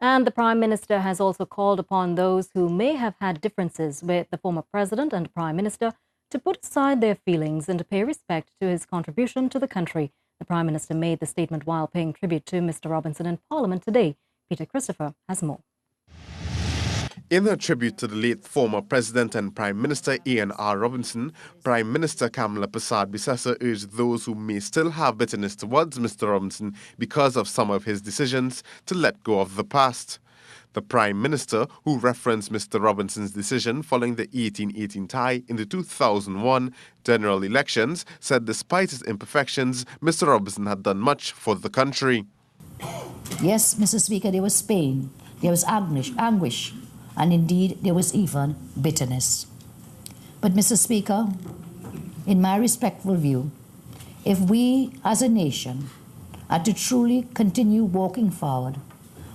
And the Prime Minister has also called upon those who may have had differences with the former President and Prime Minister to put aside their feelings and to pay respect to his contribution to the country. The Prime Minister made the statement while paying tribute to Mr. Robinson in Parliament today. Peter Christopher has more. In her tribute to the late former President and Prime Minister Ian R. Robinson, Prime Minister Kamala Persad-Bissessar urged those who may still have bitterness towards Mr. Robinson because of some of his decisions to let go of the past. The Prime Minister, who referenced Mr. Robinson's decision following the 1818 tie in the 2001 general elections, said despite his imperfections, Mr. Robinson had done much for the country. Yes, Mr. Speaker, there was pain, there was anguish, and indeed there was even bitterness. But Mr. Speaker, in my respectful view, if we as a nation are to truly continue walking forward,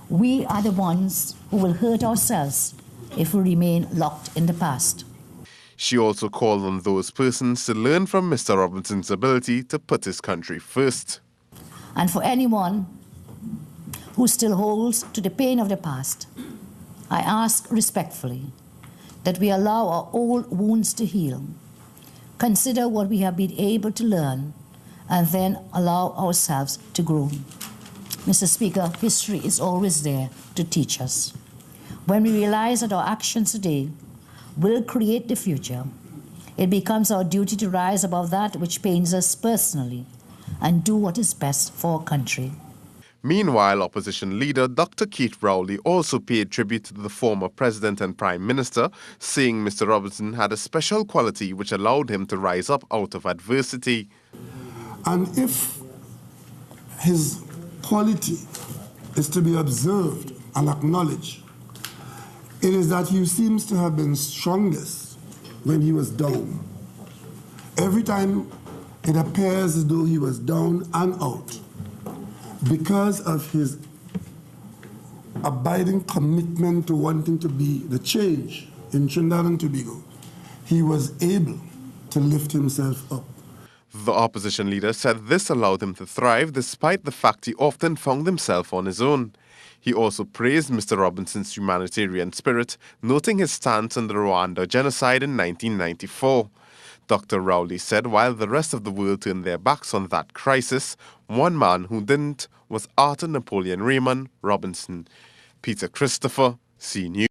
we are the ones who will hurt ourselves if we remain locked in the past. She also called on those persons to learn from Mr. Robinson's ability to put his country first. And for anyone who still holds to the pain of the past, I ask respectfully that we allow our old wounds to heal, consider what we have been able to learn, and then allow ourselves to grow. Mr. Speaker, history is always there to teach us. When we realize that our actions today will create the future, it becomes our duty to rise above that which pains us personally and do what is best for our country. Meanwhile, opposition leader Dr. Keith Rowley also paid tribute to the former President and Prime Minister, saying Mr. Robinson had a special quality which allowed him to rise up out of adversity. And if his quality is to be observed and acknowledged, it is that he seems to have been strongest when he was down. Every time it appears as though he was down and out, because of his abiding commitment to wanting to be the change in Trinidad and Tobago, he was able to lift himself up. The opposition leader said this allowed him to thrive despite the fact he often found himself on his own. He also praised Mr. Robinson's humanitarian spirit, noting his stance on the Rwanda genocide in 1994. Dr. Rowley said while the rest of the world turned their backs on that crisis, one man who didn't was Arthur Napoleon Raymond Robinson. Peter Christopher, CNews.